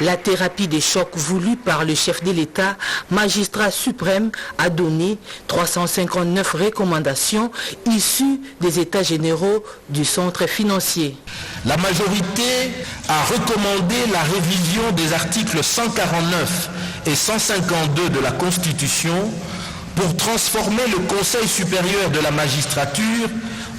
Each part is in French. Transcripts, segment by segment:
La thérapie des chocs voulue par le chef de l'État, magistrat suprême, a donné 359 recommandations issues des états généraux du centre financier. La majorité a recommandé la révision des articles 149 et 152 de la Constitution pour transformer le Conseil supérieur de la magistrature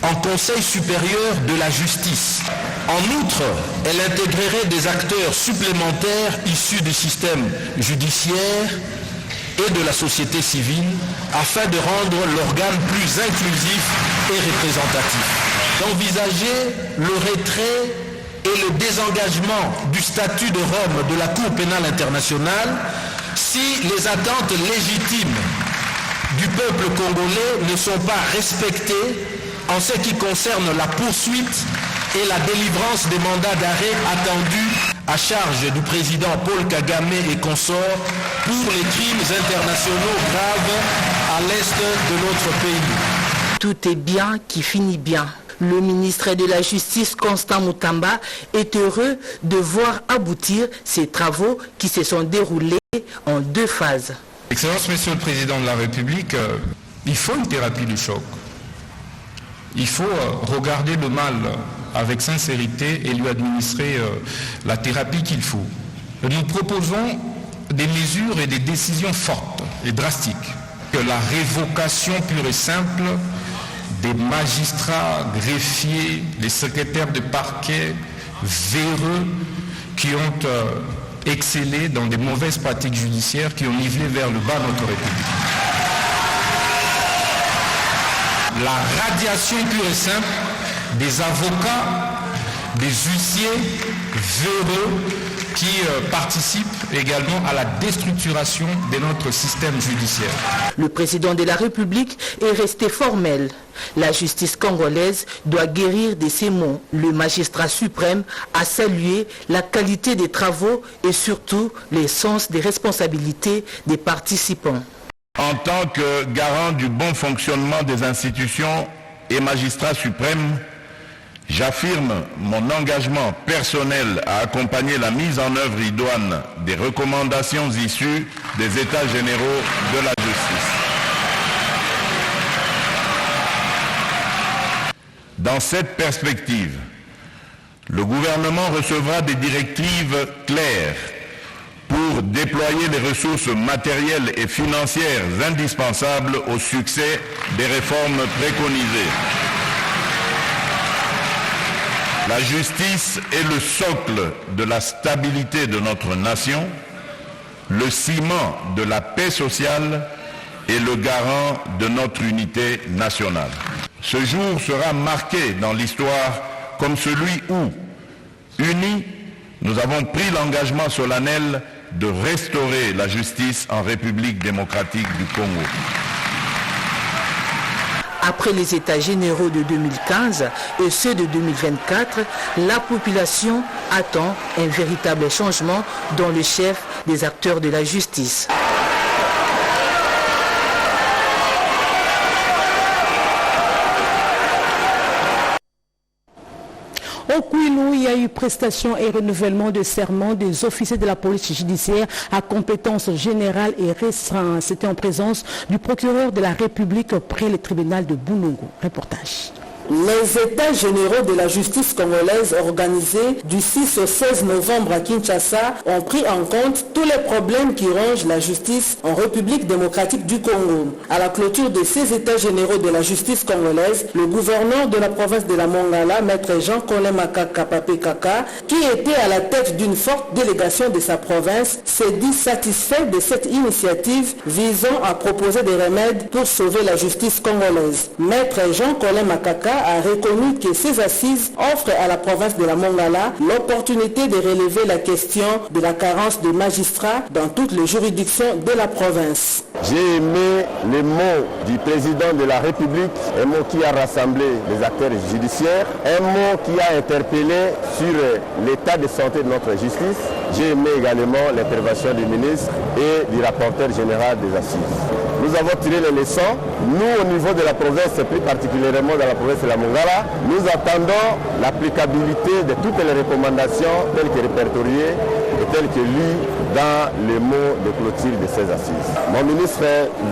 en Conseil supérieur de la justice. En outre, elle intégrerait des acteurs supplémentaires issus du système judiciaire et de la société civile afin de rendre l'organe plus inclusif et représentatif. D'envisager le retrait et le désengagement du statut de Rome de la Cour pénale internationale si les attentes légitimes du peuple congolais ne sont pas respectées en ce qui concerne la poursuite et la délivrance des mandats d'arrêt attendus à charge du président Paul Kagame et consorts pour les crimes internationaux graves à l'est de notre pays. Tout est bien qui finit bien. Le ministre de la Justice, Constant Moutamba, est heureux de voir aboutir ces travaux qui se sont déroulés en 2 phases. Excellence, Monsieur le Président de la République, il faut une thérapie du choc. Il faut regarder le mal avec sincérité et lui administrer la thérapie qu'il faut. Nous proposons des mesures et des décisions fortes et drastiques. Que la révocation pure et simple des magistrats, greffiers, les secrétaires de parquet véreux qui ont excellé dans des mauvaises pratiques judiciaires qui ont nivelé vers le bas notre République. La radiation pure et simple des avocats, des huissiers véreux qui participent également à la déstructuration de notre système judiciaire. Le président de la République est resté formel. La justice congolaise doit guérir de ses maux. Le magistrat suprême a salué la qualité des travaux et surtout le sens des responsabilités des participants. En tant que garant du bon fonctionnement des institutions et magistrat suprême, j'affirme mon engagement personnel à accompagner la mise en œuvre idoine des recommandations issues des États généraux de la justice. Dans cette perspective, le gouvernement recevra des directives claires pour déployer les ressources matérielles et financières indispensables au succès des réformes préconisées. La justice est le socle de la stabilité de notre nation, le ciment de la paix sociale et le garant de notre unité nationale. Ce jour sera marqué dans l'histoire comme celui où, unis, nous avons pris l'engagement solennel de restaurer la justice en République démocratique du Congo. Après les états généraux de 2015 et ceux de 2024, la population attend un véritable changement dans le chef des acteurs de la justice. Au Kwilu, il y a eu prestation et renouvellement de serment des officiers de la police judiciaire à compétence générale et restreinte. C'était en présence du procureur de la République près le tribunal de Bounongo. Reportage. Les états généraux de la justice congolaise organisés du 6 au 16 novembre à Kinshasa ont pris en compte tous les problèmes qui rongent la justice en République démocratique du Congo. À la clôture de ces états généraux de la justice congolaise, le gouverneur de la province de la Mongala, maître Jean-Colin Makaka Papé Kaka, qui était à la tête d'une forte délégation de sa province, s'est dit satisfait de cette initiative visant à proposer des remèdes pour sauver la justice congolaise. Maître Jean-Colin Makaka a reconnu que ces assises offrent à la province de la Mongala l'opportunité de relever la question de la carence de magistrats dans toutes les juridictions de la province. J'ai aimé les mots du président de la République, un mot qui a rassemblé les acteurs judiciaires, un mot qui a interpellé sur l'état de santé de notre justice. J'ai aimé également l'intervention du ministre et du rapporteur général des assises. nous avons tiré les leçons. Nous, au niveau de la province, plus particulièrement dans la province de la Mongala, nous attendons l'applicabilité de toutes les recommandations telles que répertoriées et telles que lues dans les mots de clôture de ces assises. Mon ministre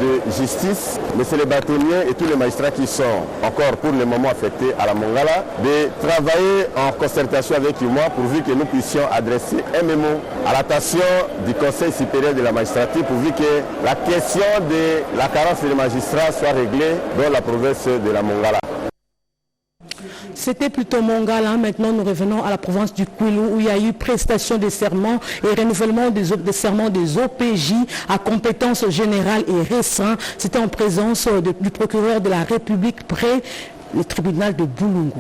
de Justice, M. le bâtonnier et tous les magistrats qui sont encore pour le moment affectés à la Mongala, de travailler en concertation avec moi pourvu que nous puissions adresser un mémo à l'attention du Conseil supérieur de la magistrature pourvu que la question de la carence des magistrats soit réglée dans la province de la Mongala. C'était plutôt Mongala. Maintenant, nous revenons à la province du Kwilu où il y a eu prestation des serments et renouvellement des serments des OPJ à compétence générale et récent. C'était en présence du procureur de la République près le tribunal de Boulungu.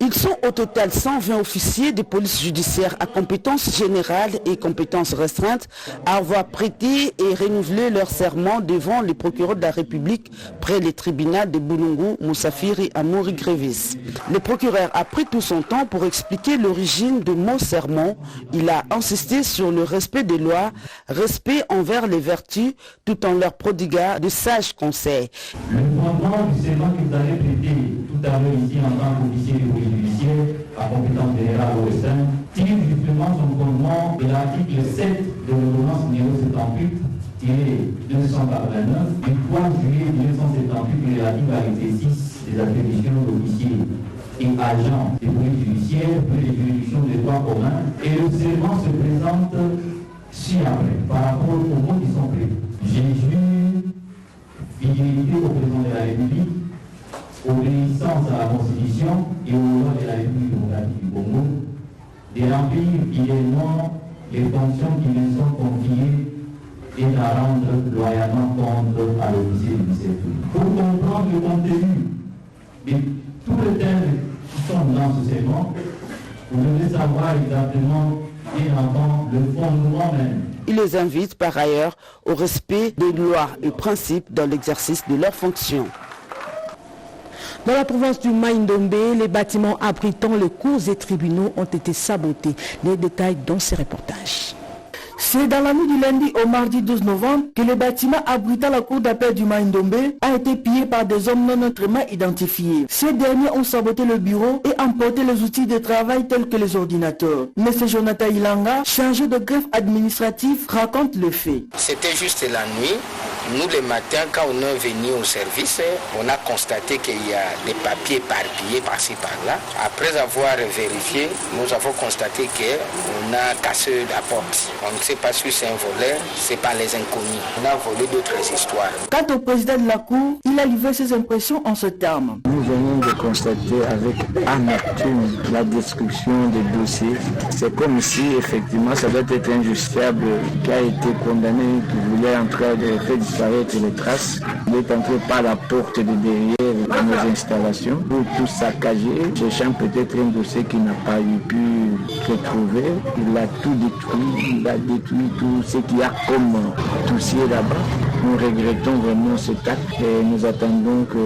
Ils sont au total 120 officiers de police judiciaire à compétences générales et compétences restreintes à avoir prêté et renouvelé leur serment devant le procureur de la République près le tribunal de Boulungu, Moussafiri Amouri Grévis. Le procureur a pris tout son temps pour expliquer l'origine de mot serment. Il a insisté sur le respect des lois, respect envers les vertus, tout en leur prodiguant de sages conseils. Le fondement du serment que vous avez prêté tout à l'heure ici en tant qu'officier de police judiciaire à compétence générale au sein tire justement son fondement de l'article 7 de l'ordonnance numéro 78-289 du 3 juillet 1978 relative à l'exercice des attributions d'officiers et agents de police judiciaire pour les juridictions de droit commun. Et le serment se présente ci-après par rapport aux mots qui sont pris. J'ai juré fidélité au président de la République, obéissance à la Constitution et aux lois de la République démocratique du Congo, de remplir fidèlement les fonctions qui me sont confiées et de rendre loyalement compte à l'officier du service. Pour comprendre le contenu de tous les thèmes qui sont dans ce serment, vous devez savoir exactement et avant le fondement même. Il les invite par ailleurs au respect des lois et principes dans l'exercice de leurs fonctions. Dans la province du Mai-Ndombe, les bâtiments abritant les cours et tribunaux ont été sabotés. Les détails dans ces reportages. C'est dans la nuit du lundi au mardi 12 novembre que le bâtiment abritant la cour d'appel du Mai-Ndombe a été pillé par des hommes non autrement identifiés. Ces derniers ont saboté le bureau et emporté les outils de travail tels que les ordinateurs. M. Jonathan Ilanga, chargé de greffe administratif, raconte le fait. C'était juste la nuit. Nous, le matin, quand on est venu au service, on a constaté qu'il y a des papiers éparpillés par-ci, par-là. Après avoir vérifié, nous avons constaté qu'on a cassé la porte. On ne sait pas si c'est un voleur, c'est pas les inconnus. On a volé d'autres histoires. Quant au président de la Cour, il a livré ses impressions en ce terme. Nous venons de constater avec amertume la destruction des dossiers. C'est comme si, effectivement, ça doit être un justiciable qui a été condamné, qui voulait entrer de faire disparaître les traces. Il est entré par la porte de derrière nos installations pour tout saccager, cherchant peut-être un dossier qu'il n'a pas pu retrouver. Il a tout détruit, il a détruit tout ce qu'il y a comme dossier là-bas. Nous regrettons vraiment cet acte et nous attendons que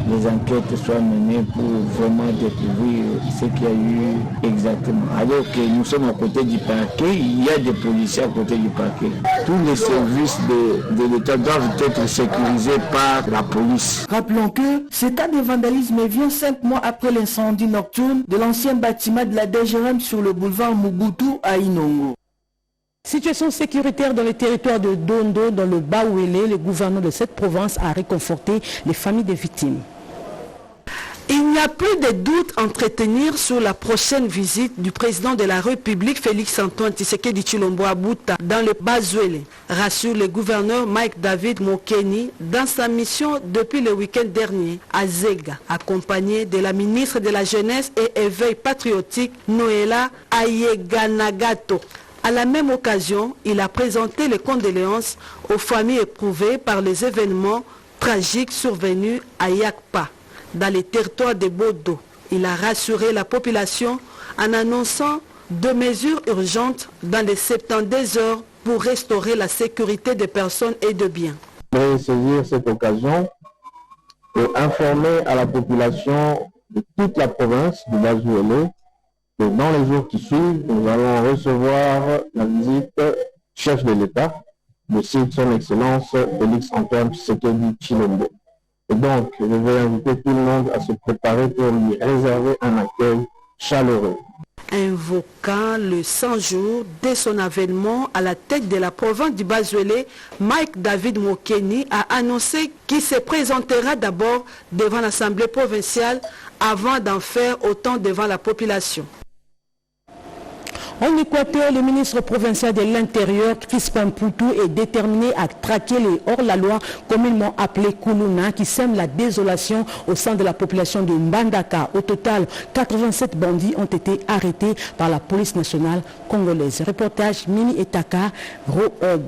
les enquêtes soient menées pour vraiment découvrir ce qu'il y a eu exactement. Alors que nous sommes à côté du parquet, il y a des policiers à côté du parquet. Tous les services de l'État doivent être sécurisés par la police. Rappelons que ce cas de vandalisme vient 5 mois après l'incendie nocturne de l'ancien bâtiment de la DGRM sur le boulevard Mobutu à Inongo. Situation sécuritaire dans les territoires de Dondo, dans le Bas-Ouélé, le gouverneur de cette province a réconforté les familles des victimes. Il n'y a plus de doute à entretenir sur la prochaine visite du président de la République, Félix-Antoine Tshisekedi Tshilombo à Buta, dans le Bas-Ouélé, rassure le gouverneur Mike David Mokeni dans sa mission depuis le week-end dernier à Zega, accompagné de la ministre de la Jeunesse et Éveil patriotique, Noéla Ayeganagato. À la même occasion, il a présenté les condoléances aux familles éprouvées par les événements tragiques survenus à Yakpa, dans les territoires de Bodo. Il a rassuré la population en annonçant 2 mesures urgentes dans les 72 heures pour restaurer la sécurité des personnes et de biens. Je vais saisir cette occasion pour informer à la population de toute la province du Bas-Ouélé Et dans les jours qui suivent, nous allons recevoir la visite chef de l'État, de son Excellence Félix Antoine Tshisekedi Tshilombo. Et donc, je vais inviter tout le monde à se préparer pour lui réserver un accueil chaleureux. Invoquant le 100 jours dès son avènement à la tête de la province du Bas-Ouélé, Mike David Mokeni a annoncé qu'il se présentera d'abord devant l'Assemblée provinciale avant d'en faire autant devant la population. En Équateur, le ministre provincial de l'Intérieur, Crispin Poutou, est déterminé à traquer les hors-la-loi, communément appelés Kuluna, qui sèment la désolation au sein de la population de Mbandaka. Au total, 87 bandits ont été arrêtés par la police nationale congolaise. Reportage Mini Etaka,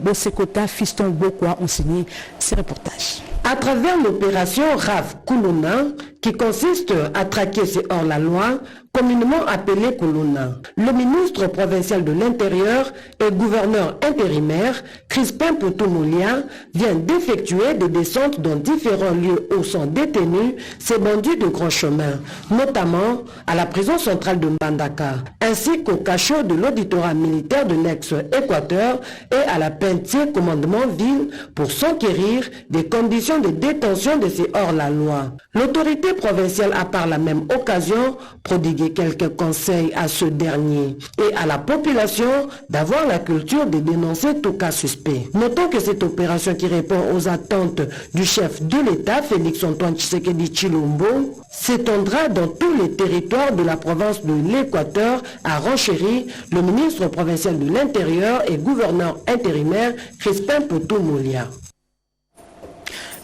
Bosekota, Fiston Bokwa ont signé ces reportages. À travers l'opération RAF Kuluna, qui consiste à traquer ces hors-la-loi, communément appelé Kuluna, le ministre provincial de l'Intérieur et gouverneur intérimaire, Crispin Poutou-Moulia, vient d'effectuer des descentes dans différents lieux où sont détenus ces bandits de grand chemin, notamment à la prison centrale de Mbandaka, ainsi qu'au cachot de l'auditorat militaire de l'ex-Équateur et à la Pentier commandement ville pour s'enquérir des conditions de détention de ces hors-la-loi. L'autorité provinciale a par la même occasion prodigué quelques conseils à ce dernier et à la population d'avoir la culture de dénoncer tout cas suspect. Notons que cette opération qui répond aux attentes du chef de l'État, Félix Antoine Tshisekedi Tshilombo, s'étendra dans tous les territoires de la province de l'Équateur, a renchéri le ministre provincial de l'Intérieur et gouverneur intérimaire Crispin Poutou-Moulia.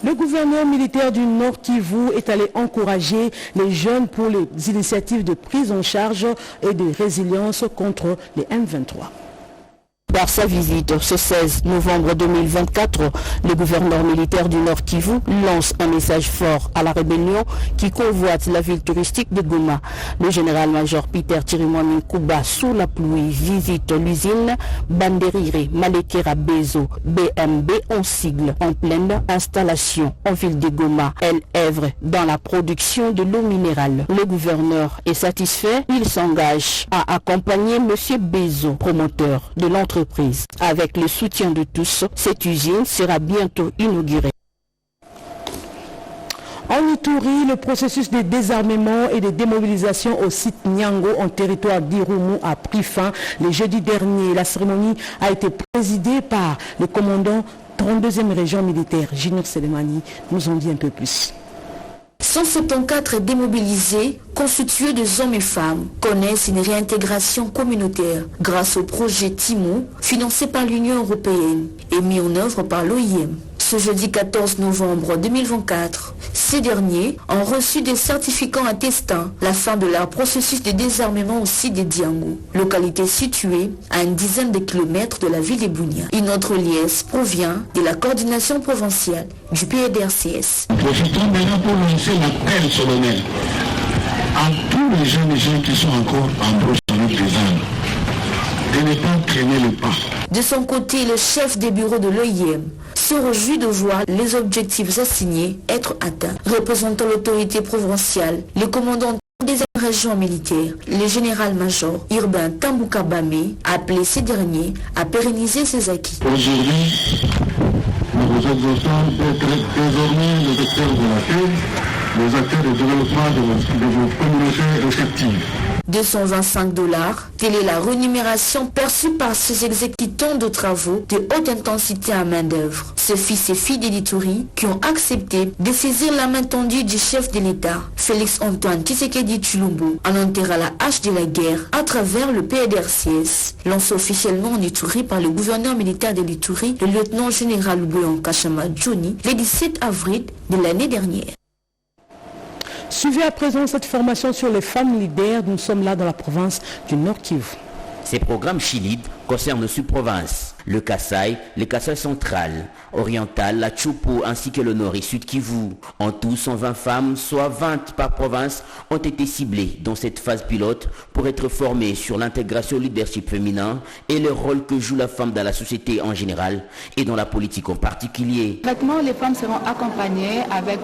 Le gouverneur militaire du Nord Kivu est allé encourager les jeunes pour les initiatives de prise en charge et de résilience contre les M23. Par sa visite ce 16 novembre 2024, le gouverneur militaire du Nord Kivu lance un message fort à la rébellion qui convoite la ville touristique de Goma. Le général-major Peter Chirimwami Kuba, sous la pluie, visite l'usine Banderire Malekera Bezo BMB en sigle, en pleine installation en ville de Goma. Elle œuvre dans la production de l'eau minérale. Le gouverneur est satisfait. Il s'engage à accompagner M. Bezo, promoteur de l'entreprise. Avec le soutien de tous, cette usine sera bientôt inaugurée. En Ituri, le processus de désarmement et de démobilisation au site Nyango en territoire d'Irumu a pris fin le jeudi dernier. La cérémonie a été présidée par le commandant 32e région militaire, Junior Selemani, nous en dit un peu plus. 174 démobilisés, constitués de hommes et femmes, connaissent une réintégration communautaire grâce au projet TIMO, financé par l'Union européenne et mis en œuvre par l'OIM. Ce jeudi 14 novembre 2024, ces derniers ont reçu des certificats attestant la fin de leur processus de désarmement au site de Diango, localité située à une dizaine de kilomètres de la ville de Bunia. Une autre liesse provient de la coordination provinciale du PDRCS. Profitons maintenant pour lancer l'appel solennel à tous les jeunes et gens qui sont encore en brosse avec des armes, de ne pas traîner le pas. De son côté, le chef des bureaux de l'OIM se réjouit de voir les objectifs assignés être atteints. Représentant l'autorité provinciale, le commandant des régions militaires, le général-major Urbain Tamboukabame, a appelé ces derniers à pérenniser ces acquis. Aujourd'hui, nous vous exhortons d'être désormais les acteurs de la paix, les acteurs de développement de vos communautés respectives. $225, telle est la rémunération perçue par ces exécutants de travaux de haute intensité à main d'œuvre. Ces fils et filles de l'Ituri qui ont accepté de saisir la main tendue du chef de l'État, Félix Antoine Tshisekedi Tshilombo, en enterrant la hache de la guerre à travers le PDRCS, lancé officiellement en Ituri par le gouverneur militaire de l'Ituri, le lieutenant-général Bouyon Kachama Johnny, le 17 avril de l'année dernière. Suivez à présent cette formation sur les femmes leaders. Nous sommes là dans la province du Nord Kivu. Ces programmes Chilid concernent nos sous-provinces. Le Kasaï central, oriental, la Tchoupo ainsi que le nord et sud Kivu. En tout, 120 femmes, soit 20 par province, ont été ciblées dans cette phase pilote pour être formées sur l'intégration au leadership féminin et le rôle que joue la femme dans la société en général et dans la politique en particulier. Concrètement, les femmes seront accompagnées avec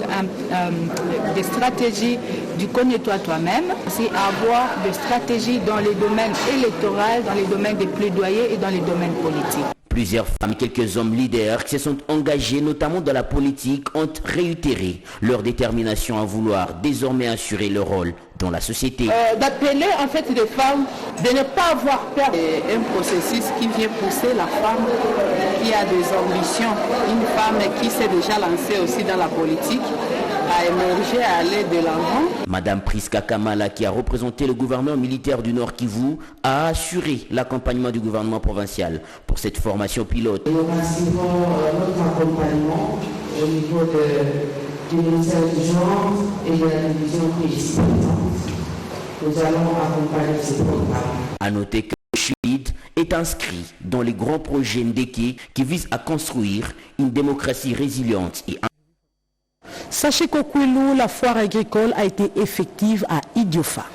des stratégies du connais-toi toi-même, c'est avoir des stratégies dans les domaines électoraux, dans les domaines des plaidoyers et dans les domaines politiques. Plusieurs femmes, quelques hommes leaders qui se sont engagés notamment dans la politique ont réitéré leur détermination à vouloir désormais assurer leur rôle dans la société. D'appeler en fait les femmes de ne pas avoir peur. C'est un processus qui vient pousser la femme qui a des ambitions, une femme qui s'est déjà lancée aussi dans la politique, à émerger, à aller de l'avant. Madame Priska Kamala, qui a représenté le gouverneur militaire du Nord Kivu, a assuré l'accompagnement du gouvernement provincial pour cette formation pilote. Nous assurons notre accompagnement au niveau du ministère du genre et de la division présidente. Nous allons accompagner ce programme. A noter que Chulid est inscrit dans les grands projets Ndeke qui visent à construire une démocratie résiliente et Sachez qu'au Kouilou, la foire agricole a été effective à Idiofa.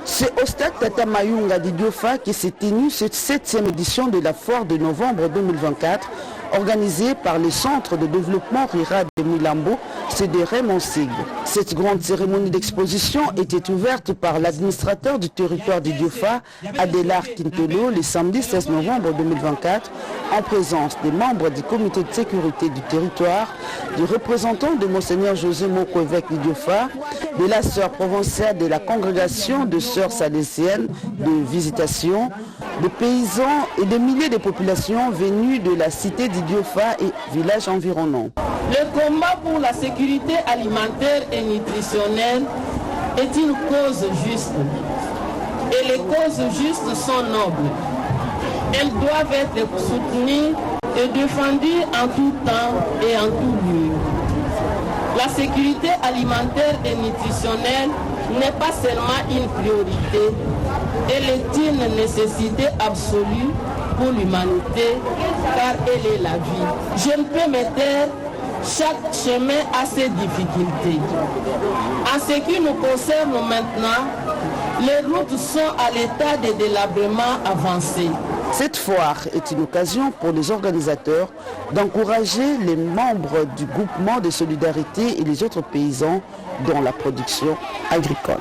C'est au stade Tata Mayunga d'Idiofa qui s'est tenue cette 7e édition de la foire de novembre 2024, organisée par le Centre de développement rural de Milambo, CDR Monsig. Cette grande cérémonie d'exposition était ouverte par l'administrateur du territoire d'Idiofa, Adélar Quintelo, le samedi 16 novembre 2024, en présence des membres du comité de sécurité du territoire, du représentant de Monseigneur José Moko, évêque d'Idiofa, de la sœur provinciale de la congrégation de sœurs salésiennes de visitation, de paysans et de milliers de populations venues de la cité d'Idiofa et villages environnants. Le combat pour la sécurité alimentaire et nutritionnelle est une cause juste. Et les causes justes sont nobles. Elles doivent être soutenues et défendues en tout temps et en tout lieu. La sécurité alimentaire et nutritionnelle n'est pas seulement une priorité, elle est une nécessité absolue pour l'humanité, car elle est la vie. Je ne peux me taire, chaque chemin a ses difficultés. En ce qui nous concerne maintenant, les routes sont à l'état de délabrement avancé. Cette foire est une occasion pour les organisateurs d'encourager les membres du groupement de solidarité et les autres paysans dans la production agricole.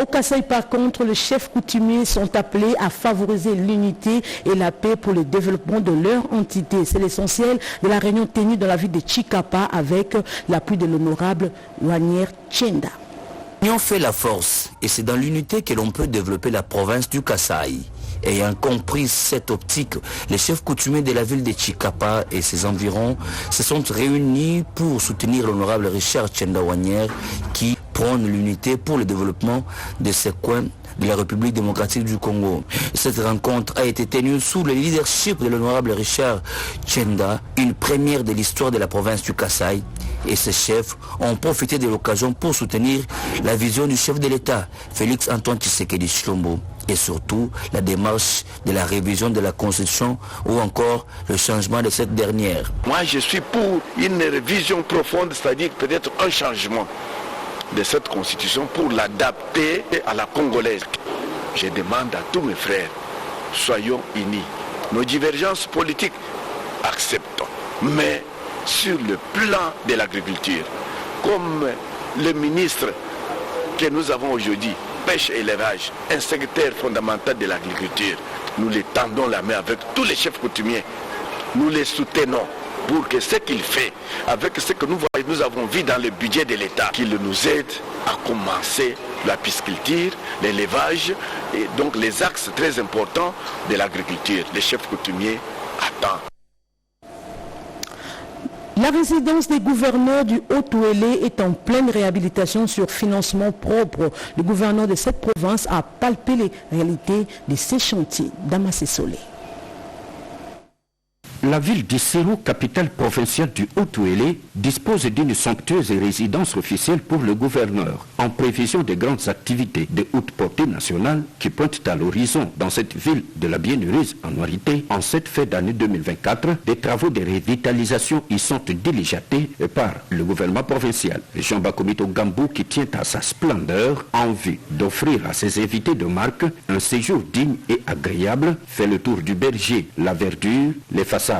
Au Kasaï, par contre, les chefs coutumiers sont appelés à favoriser l'unité et la paix pour le développement de leur entité. C'est l'essentiel de la réunion tenue dans la ville de Chikapa avec l'appui de l'honorable Wanier Tchenda. L'union fait la force et c'est dans l'unité que l'on peut développer la province du Kasaï. Ayant compris cette optique, les chefs coutumiers de la ville de Chikapa et ses environs se sont réunis pour soutenir l'honorable Richard Tchenda Wanier qui prône l'unité pour le développement de ces coins de la République démocratique du Congo. Cette rencontre a été tenue sous le leadership de l'honorable Richard Tchenda, une première de l'histoire de la province du Kasaï. Et ces chefs ont profité de l'occasion pour soutenir la vision du chef de l'État, Félix Antoine Tshisekedi Tshilombo, et surtout la démarche de la révision de la Constitution ou encore le changement de cette dernière. Moi, je suis pour une révision profonde, c'est-à-dire peut-être un changement de cette Constitution pour l'adapter à la congolaise. Je demande à tous mes frères, soyons unis. Nos divergences politiques, acceptons. Mais sur le plan de l'agriculture, comme le ministre que nous avons aujourd'hui, pêche et élevage, un secteur fondamental de l'agriculture, nous les tendons la main avec tous les chefs coutumiers. Nous les soutenons pour que ce qu'il fait, avec ce que nous avons vu dans le budget de l'État, qu'il nous aide à commencer la pisciculture, l'élevage, et donc les axes très importants de l'agriculture. Les chefs coutumiers attendent. La résidence des gouverneurs du Haut-Ouélé est en pleine réhabilitation sur financement propre. Le gouverneur de cette province a palpé les réalités de ces chantiers. Damassé Solé. La ville d'Issirou, capitale provinciale du Haut-Ouélé, dispose d'une somptueuse résidence officielle pour le gouverneur, en prévision des grandes activités de haute portée nationale qui pointent à l'horizon dans cette ville de la bienheureuse annualité. En cette fête d'année 2024, des travaux de revitalisation y sont diligentés par le gouvernement provincial. Jean Bakomito Gambou, qui tient à sa splendeur en vue d'offrir à ses invités de marque un séjour digne et agréable, fait le tour du berger, la verdure, les façades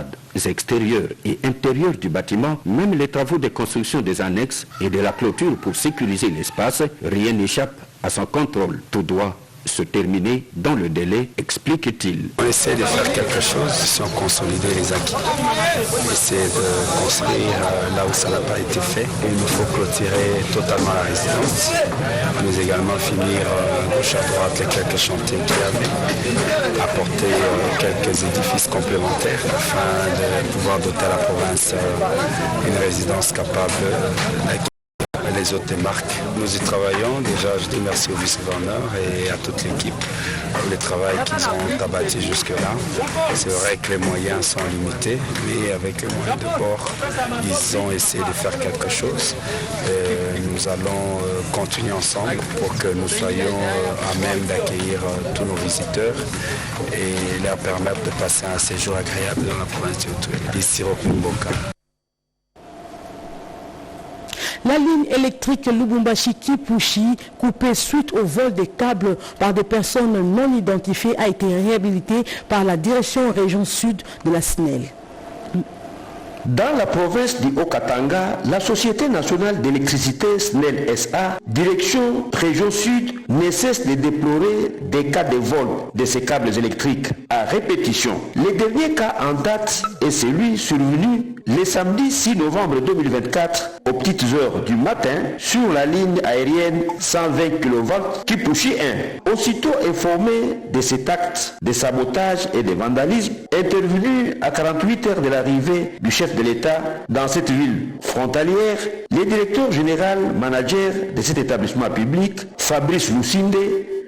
extérieures et intérieures du bâtiment, même les travaux de construction des annexes et de la clôture pour sécuriser l'espace, rien n'échappe à son contrôle. Tout doit se terminer dans le délai, explique-t-il. On essaie de faire quelque chose sans consolider les acquis. On essaie de construire là où ça n'a pas été fait. Il nous faut clôturer totalement la résidence, mais également finir gauche à droite les quelques chantiers qu'il y avait, apporter quelques édifices complémentaires afin de pouvoir doter la province d'une résidence capable d'acquérir les autres marques. Nous y travaillons. Déjà, je dis merci au vice-gouverneur et à toute l'équipe pour le travail qu'ils ont abattu jusque-là. C'est vrai que les moyens sont limités, mais avec les moyens de bord, ils ont essayé de faire quelque chose. Nous allons continuer ensemble pour que nous soyons à même d'accueillir tous nos visiteurs et leur permettre de passer un séjour agréable dans la province du Haut-Ouélé, ici au Kumboka. La ligne électrique Lubumbashi-Kipushi, coupée suite au vol des câbles par des personnes non identifiées, a été réhabilitée par la direction région sud de la SNEL. Dans la province du Haut-Katanga, la Société nationale d'électricité SNEL SA, direction région sud, ne cesse de déplorer des cas de vol de ces câbles électriques à répétition. Le dernier cas en date est celui survenu le samedi 6 novembre 2024 aux petites heures du matin sur la ligne aérienne 120 kV Kipushi 1. Aussitôt informé de cet acte de sabotage et de vandalisme, intervenu à 48 heures de l'arrivée du chef de l'État dans cette ville frontalière, le directeur général manager de cet établissement public, Fabrice Lusinde,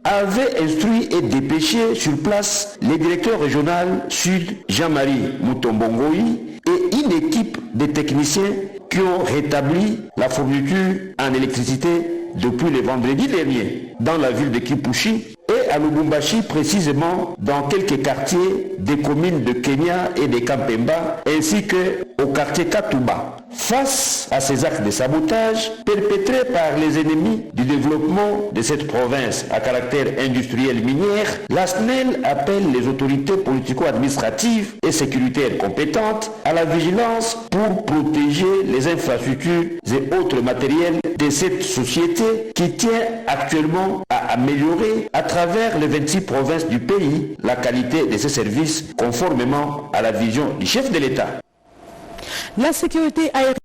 avait instruit et dépêché sur place le directeur régional sud, Jean-Marie Moutombongoi, et une équipe de techniciens qui ont rétabli la fourniture en électricité depuis le vendredi dernier dans la ville de Kipushi et à Lubumbashi, précisément dans quelques quartiers des communes de Kenya et de Kampemba, ainsi qu'au quartier Katuba. Face à ces actes de sabotage perpétrés par les ennemis du développement de cette province à caractère industriel minière, la SNEL appelle les autorités politico-administratives et sécuritaires compétentes à la vigilance pour protéger les infrastructures et autres matériels de cette société qui tient actuellement à améliorer à travers les 26 provinces du pays la qualité de ses services conformément à la vision du chef de l'État. La sécurité aérienne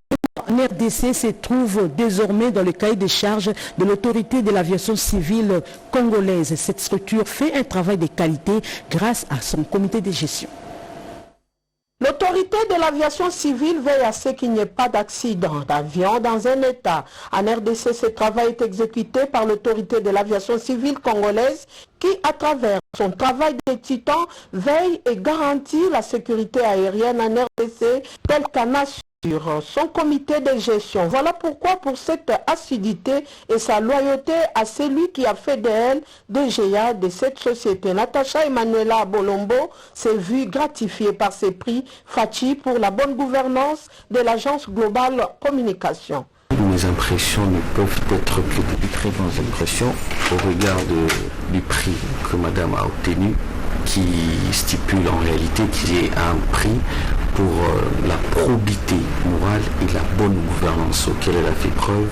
en RDC se trouve désormais dans le cahier des charges de l'autorité de l'aviation civile congolaise. Cette structure fait un travail de qualité grâce à son comité de gestion. L'autorité de l'aviation civile veille à ce qu'il n'y ait pas d'accident d'avion dans un État. En RDC, ce travail est exécuté par l'autorité de l'aviation civile congolaise qui, à travers son travail de titan, veille et garantit la sécurité aérienne en RDC telle qu'en assure son comité de gestion. Voilà pourquoi, pour cette assiduité et sa loyauté à celui qui a fait d'elle DGA de cette société, Natacha Emmanuela Bolombo s'est vue gratifiée par ses prix Fachi pour la bonne gouvernance de l'agence globale communication. Mes impressions ne peuvent être que de très bonnes impressions au regard du prix que Madame a obtenu, qui stipule en réalité qu'il y ait un prix pour la probité morale et la bonne gouvernance auquel elle a fait preuve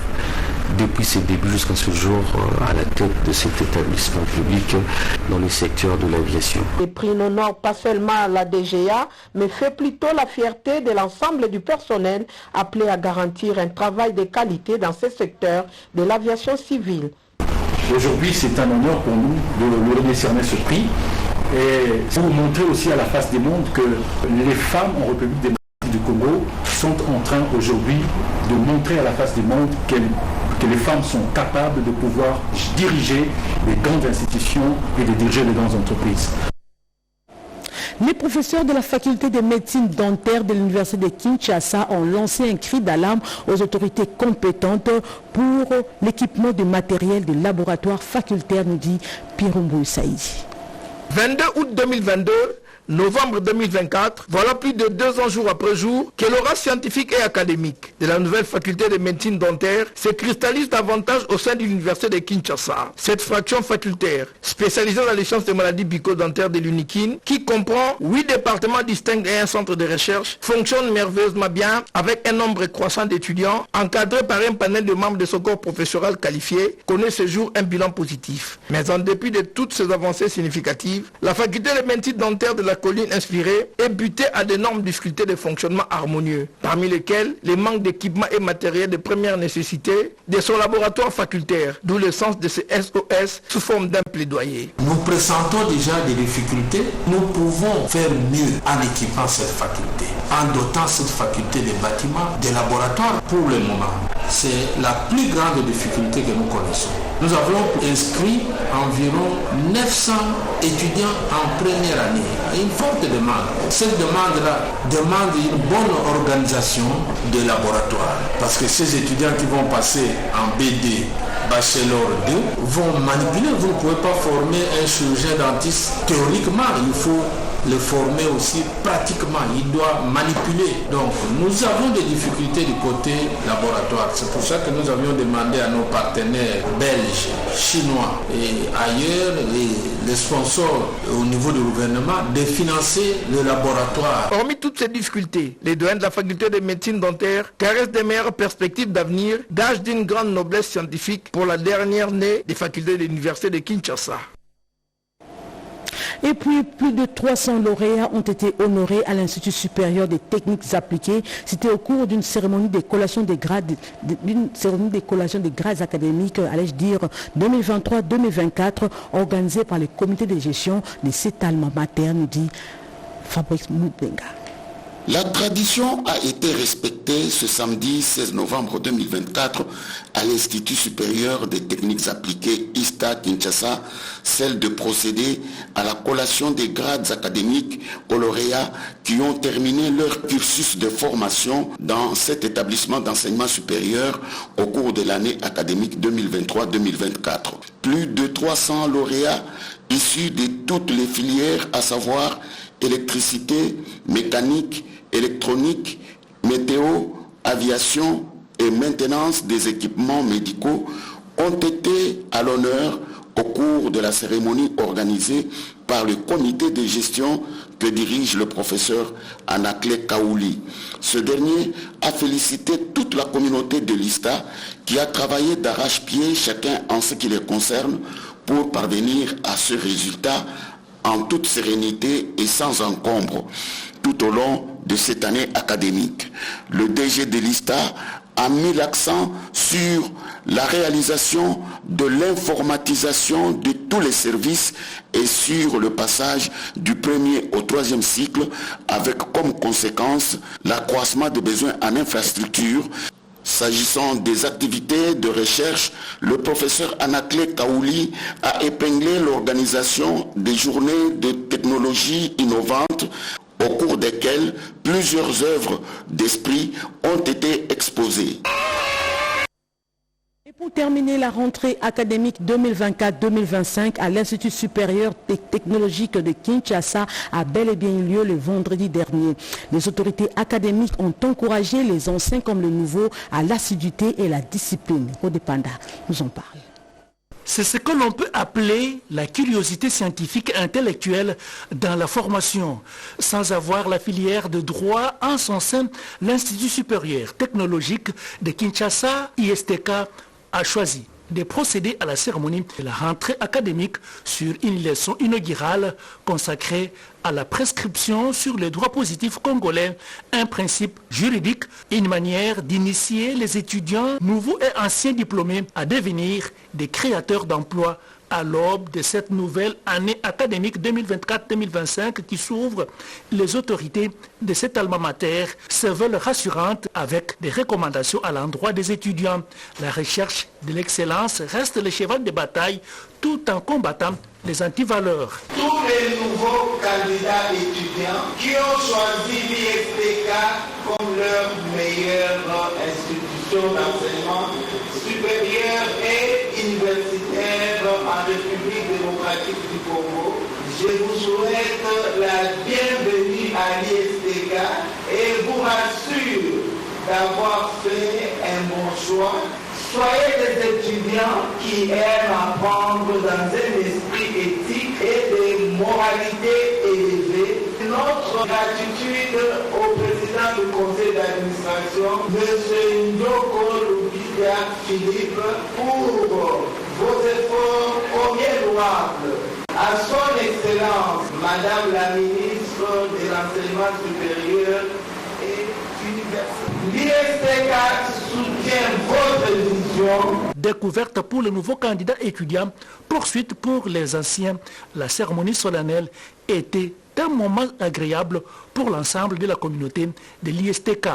depuis ses débuts jusqu'à ce jour à la tête de cet établissement public dans le secteur de l'aviation. Les prix n'honorent pas seulement la DGA, mais fait plutôt la fierté de l'ensemble du personnel appelé à garantir un travail de qualité dans ce secteur de l'aviation civile. Aujourd'hui, c'est un honneur pour nous de leur décerner ce prix et pour montrer aussi à la face du monde que les femmes en République démocratique du Congo sont en train aujourd'hui de montrer à la face du monde que les femmes sont capables de pouvoir diriger les grandes institutions et de diriger les grandes entreprises. Les professeurs de la faculté de médecine dentaire de l'université de Kinshasa ont lancé un cri d'alarme aux autorités compétentes pour l'équipement de matériel de laboratoire facultaire, nous dit Pirumbu Saïdi. 22 août 2022, novembre 2024, voilà plus de 2 ans jour après jour que l'aura scientifique et académique de la nouvelle faculté de médecine dentaire se cristallise davantage au sein de l'université de Kinshasa. Cette fraction facultaire, spécialisée dans les sciences des maladies bucco-dentaires de l'UNIKIN, qui comprend 8 départements distincts et un centre de recherche, fonctionne merveilleusement bien avec un nombre croissant d'étudiants, encadrés par un panel de membres de son corps professoral qualifié, connaît ce jour un bilan positif. Mais en dépit de toutes ces avancées significatives, la faculté de médecine dentaire de la colline inspirée est butée à d'énormes difficultés de fonctionnement harmonieux, parmi lesquelles les manques d'équipements et matériels de première nécessité de son laboratoire facultaire, d'où le sens de ce SOS sous forme d'un plaidoyer. Nous pressentons déjà des difficultés. Nous pouvons faire mieux en équipant cette faculté, en dotant cette faculté des bâtiments, des laboratoires. Pour le moment, c'est la plus grande difficulté que nous connaissons. Nous avons inscrit environ 900 étudiants en première année. Une forte demande. Cette demande-là demande une bonne organisation des laboratoires. Parce que ces étudiants qui vont passer en BD, Bachelor 2, vont manipuler. Vous ne pouvez pas former un chirurgien dentiste théoriquement. Il faut le former aussi pratiquement, il doit manipuler. Donc nous avons des difficultés du côté laboratoire. C'est pour ça que nous avions demandé à nos partenaires belges, chinois et ailleurs, les sponsors au niveau du gouvernement, de financer le laboratoire. Hormis toutes ces difficultés, les doyens de la faculté de médecine dentaire caressent des meilleures perspectives d'avenir, d'âge d'une grande noblesse scientifique pour la dernière née des facultés de l'université de Kinshasa. Et puis, plus de 300 lauréats ont été honorés à l'Institut supérieur des techniques appliquées. C'était au cours d'une cérémonie de collation des grades, académiques, allais-je dire, 2023-2024, organisée par le comité de gestion de cet alma mater, nous dit Fabrice Moubenga. La tradition a été respectée ce samedi 16 novembre 2024 à l'Institut supérieur des techniques appliquées ISTA Kinshasa, celle de procéder à la collation des grades académiques aux lauréats qui ont terminé leur cursus de formation dans cet établissement d'enseignement supérieur au cours de l'année académique 2023-2024. Plus de 300 lauréats issus de toutes les filières, à savoir électricité, mécanique, électronique, météo, aviation et maintenance des équipements médicaux ont été à l'honneur au cours de la cérémonie organisée par le comité de gestion que dirige le professeur Anaclé Kaouli. Ce dernier a félicité toute la communauté de l'ISTA qui a travaillé d'arrache-pied, chacun en ce qui les concerne, pour parvenir à ce résultat en toute sérénité et sans encombre tout au long de cette année académique. Le DG de l'ISTA a mis l'accent sur la réalisation de l'informatisation de tous les services et sur le passage du premier au troisième cycle avec comme conséquence l'accroissement des besoins en infrastructure. S'agissant des activités de recherche, le professeur Anaclé Kaouli a épinglé l'organisation des journées de technologie innovante au cours desquelles plusieurs œuvres d'esprit ont été exposées. Et pour terminer, la rentrée académique 2024-2025 à l'Institut supérieur technologique de Kinshasa a bel et bien eu lieu le vendredi dernier. Les autorités académiques ont encouragé les anciens comme les nouveaux à l'assiduité et la discipline. Rodépanda nous en parle. C'est ce que l'on peut appeler la curiosité scientifique et intellectuelle dans la formation. Sans avoir la filière de droit en son sein, l'Institut supérieur technologique de Kinshasa, ISTK, a choisi de procéder à la cérémonie de la rentrée académique sur une leçon inaugurale consacrée à la prescription sur les droits positifs congolais, un principe juridique, une manière d'initier les étudiants nouveaux et anciens diplômés à devenir des créateurs d'emplois à l'aube de cette nouvelle année académique 2024-2025 qui s'ouvre. Les autorités de cet alma mater se veulent rassurantes avec des recommandations à l'endroit des étudiants. La recherche de l'excellence reste le cheval de bataille tout en combattant les antivaleurs. Tous les nouveaux candidats étudiants qui ont choisi l'ISTK comme leur meilleure institution d'enseignement supérieur et universitaire en République démocratique du Congo, je vous souhaite la bienvenue à l'ISTK et vous rassure d'avoir fait un bon choix. Soyez des étudiants qui aiment apprendre dans un esprit éthique et de moralité élevée. Notre gratitude au président du conseil d'administration, M. Ndoko Lubida Philippe, pour vos efforts combien louables. À son excellence, Madame la ministre de l'enseignement supérieur et universitaire. L'ISTK soutient votre vision. Découverte pour le nouveau candidat étudiant, poursuite pour les anciens. La cérémonie solennelle était un moment agréable pour l'ensemble de la communauté de l'ISTK.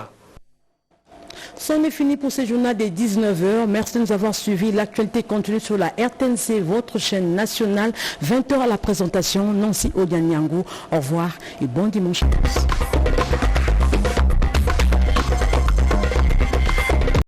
C'en est fini pour ce journal des 19h. Merci de nous avoir suivis. L'actualité continue sur la RTNC, votre chaîne nationale. 20h à la présentation. Nancy Odianiango. Au revoir et bon dimanche à tous.